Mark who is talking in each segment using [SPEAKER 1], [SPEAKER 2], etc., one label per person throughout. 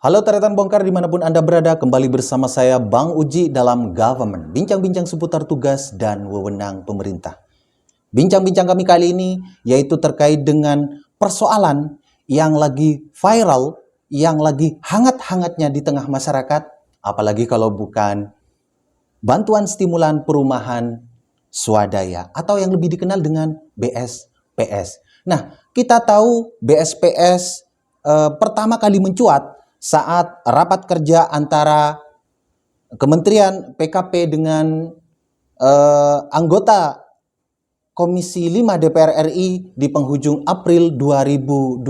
[SPEAKER 1] Halo Taretan Bongkar dimanapun Anda berada, kembali bersama saya Bang Uji dalam Government. Bincang-bincang seputar tugas dan wewenang pemerintah. Bincang-bincang kami kali ini yaitu terkait dengan persoalan yang lagi viral, yang lagi hangat-hangatnya di tengah masyarakat, apalagi kalau bukan bantuan stimulan perumahan swadaya atau yang lebih dikenal dengan BSPS. Nah, kita tahu BSPS pertama kali mencuat saat rapat kerja antara Kementerian PKP dengan anggota Komisi 5 DPR RI di penghujung April 2025.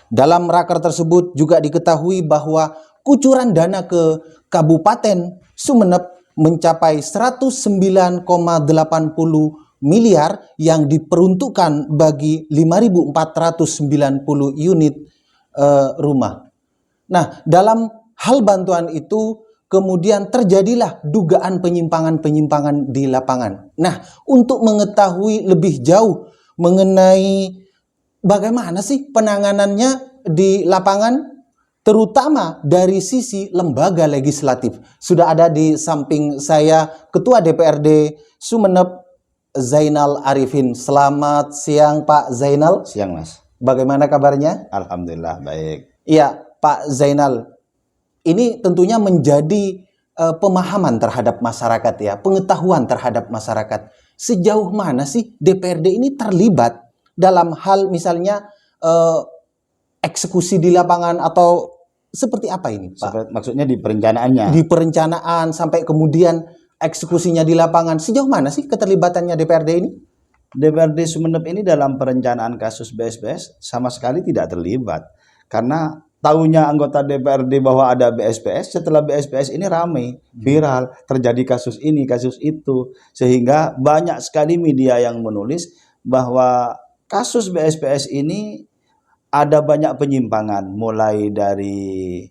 [SPEAKER 1] Dalam raker tersebut juga diketahui bahwa kucuran dana ke Kabupaten Sumeneb mencapai 109,80 miliar yang diperuntukkan bagi 5.490 unit rumah. Nah, dalam hal bantuan itu kemudian terjadilah dugaan penyimpangan-penyimpangan di lapangan. Nah, untuk mengetahui lebih jauh mengenai bagaimana sih penanganannya di lapangan, terutama dari sisi lembaga legislatif, sudah ada di samping saya Ketua DPRD Sumeneb, Zainal Arifin. Selamat siang Pak Zainal.
[SPEAKER 2] Siang Mas.
[SPEAKER 1] Bagaimana kabarnya?
[SPEAKER 2] Alhamdulillah baik.
[SPEAKER 1] Iya Pak Zainal, ini tentunya menjadi pemahaman terhadap masyarakat ya, pengetahuan terhadap masyarakat. Sejauh mana sih DPRD ini terlibat dalam hal misalnya eksekusi di lapangan atau seperti apa ini Pak?
[SPEAKER 2] Maksudnya di perencanaannya?
[SPEAKER 1] Di perencanaan sampai kemudian eksekusinya di lapangan. Sejauh mana sih keterlibatannya DPRD ini?
[SPEAKER 2] DPRD Sumeneb ini dalam perencanaan kasus BSPS sama sekali tidak terlibat. Karena tahunya anggota DPRD bahwa ada BSPS, setelah BSPS ini ramai, viral, terjadi kasus ini, kasus itu. Sehingga banyak sekali media yang menulis bahwa kasus BSPS ini ada banyak penyimpangan, mulai dari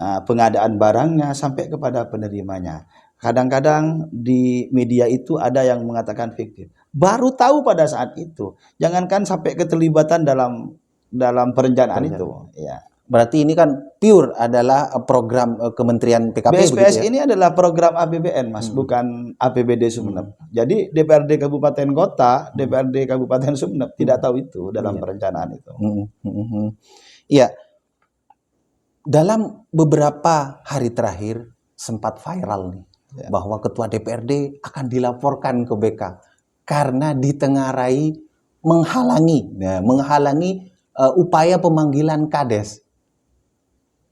[SPEAKER 2] pengadaan barangnya sampai kepada penerimanya. Kadang-kadang di media itu ada yang mengatakan fiktif. Baru tahu pada saat itu. Jangankan sampai keterlibatan dalam perencanaan itu. Ya.
[SPEAKER 1] Berarti ini kan pure adalah program Kementerian PKP.
[SPEAKER 2] BSPS
[SPEAKER 1] begitu ya?
[SPEAKER 2] ini adalah program APBN Mas, bukan APBD Sumeneb. Jadi DPRD Kabupaten Kota, DPRD Kabupaten Sumeneb tidak tahu itu dalam perencanaan itu.
[SPEAKER 1] Iya. Dalam beberapa hari terakhir sempat viral nih bahwa Ketua DPRD akan dilaporkan ke BK karena ditengarai menghalangi upaya pemanggilan Kades.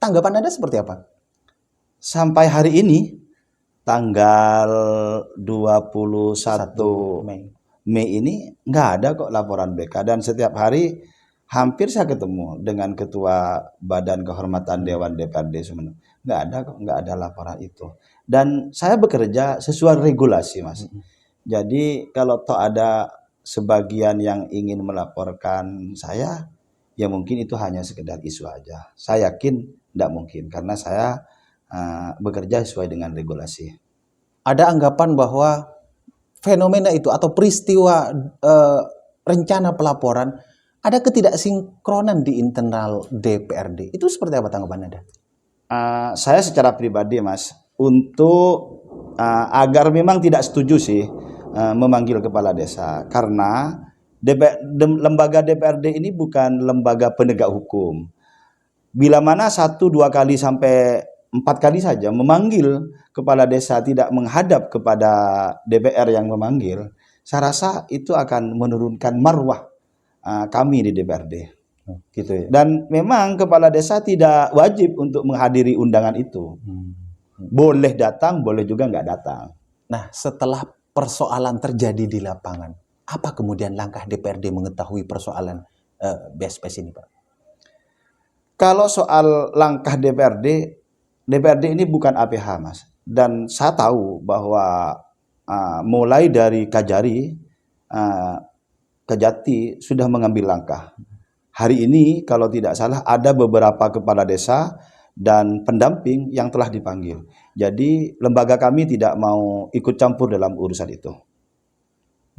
[SPEAKER 1] Tanggapan Anda seperti apa?
[SPEAKER 2] Sampai hari ini tanggal 21 Mei ini nggak ada kok laporan BK, dan setiap hari hampir saya ketemu dengan Ketua Badan Kehormatan Dewan DPRD Sumeneb. Nggak ada laporan itu. Dan saya bekerja sesuai regulasi Mas. Jadi kalau toh ada sebagian yang ingin melaporkan saya, ya mungkin itu hanya sekedar isu aja. Saya yakin tidak mungkin karena saya bekerja sesuai dengan regulasi.
[SPEAKER 1] Ada anggapan bahwa fenomena itu atau peristiwa rencana pelaporan ada ketidaksinkronan di internal DPRD. Itu seperti apa tanggapan Anda?
[SPEAKER 2] Saya secara pribadi Mas, untuk agar memang tidak setuju sih memanggil kepala desa, karena lembaga DPRD ini bukan lembaga penegak hukum. Bila mana 1, 2 kali sampai 4 kali saja memanggil kepala desa tidak menghadap kepada DPR yang memanggil, saya rasa itu akan menurunkan marwah kami di DPRD.
[SPEAKER 1] Gitu ya.
[SPEAKER 2] Dan memang kepala desa tidak wajib untuk menghadiri undangan itu. Boleh datang, boleh juga nggak datang.
[SPEAKER 1] Nah, setelah persoalan terjadi di lapangan, apa kemudian langkah DPRD mengetahui persoalan BSPS ini, Pak?
[SPEAKER 2] Kalau soal langkah DPRD ini bukan APH, Mas. Dan saya tahu bahwa mulai dari Kajari, Kejati sudah mengambil langkah. Hari ini kalau tidak salah ada beberapa kepala desa dan pendamping yang telah dipanggil. Jadi lembaga kami tidak mau ikut campur dalam urusan itu.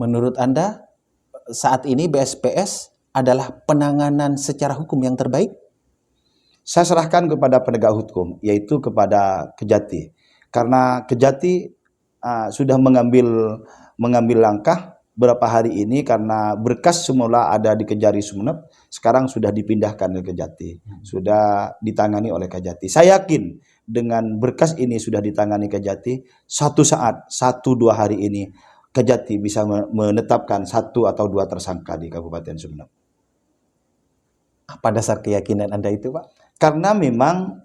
[SPEAKER 1] Menurut Anda saat ini BSPS adalah penanganan secara hukum yang terbaik?
[SPEAKER 2] Saya serahkan kepada penegak hukum, yaitu kepada Kejati. Karena Kejati sudah mengambil langkah berapa hari ini karena berkas semula ada di Kejari Sumeneb, sekarang sudah dipindahkan ke Kejati, sudah ditangani oleh Kejati. Saya yakin dengan berkas ini sudah ditangani Kejati, suatu saat 1-2 hari ini Kejati bisa menetapkan 1 atau 2 tersangka di Kabupaten Sumeneb.
[SPEAKER 1] Apa dasar keyakinan Anda itu, Pak?
[SPEAKER 2] Karena memang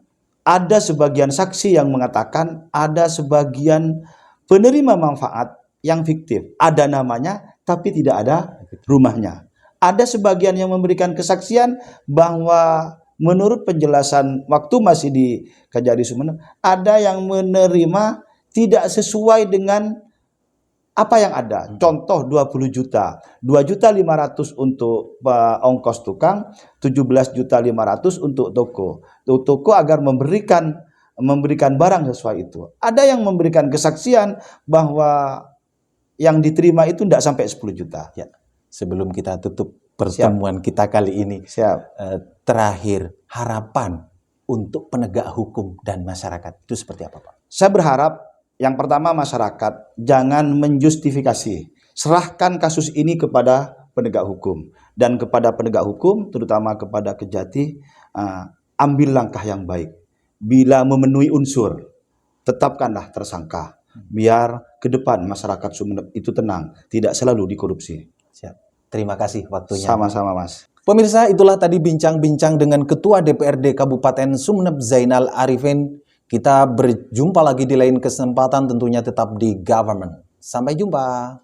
[SPEAKER 2] ada sebagian saksi yang mengatakan ada sebagian penerima manfaat yang fiktif. Ada namanya tapi tidak ada rumahnya. Ada sebagian yang memberikan kesaksian bahwa menurut penjelasan waktu masih di Kejari Sumeneb, ada yang menerima tidak sesuai dengan apa yang ada. Contoh 20 juta. 2.500.000 untuk ongkos tukang, 17.500.000 untuk toko. Toko agar memberikan barang sesuai itu. Ada yang memberikan kesaksian bahwa yang diterima itu tidak sampai 10 juta.
[SPEAKER 1] Ya. Sebelum kita tutup pertemuan kita kali ini, terakhir harapan untuk penegak hukum dan masyarakat itu seperti apa, Pak?
[SPEAKER 2] Saya berharap yang pertama masyarakat jangan menjustifikasi. Serahkan kasus ini kepada penegak hukum. Dan kepada penegak hukum, terutama kepada Kejati, ambil langkah yang baik. Bila memenuhi unsur, tetapkanlah tersangka. Biar ke depan masyarakat Sumeneb itu tenang, tidak selalu dikorupsi.
[SPEAKER 1] Siap. Terima kasih waktunya.
[SPEAKER 2] Sama-sama, Mas.
[SPEAKER 1] Pemirsa, itulah tadi bincang-bincang dengan Ketua DPRD Kabupaten Sumeneb Zainal Arifin. Kita berjumpa lagi di lain kesempatan, tentunya tetap di Government. Sampai jumpa.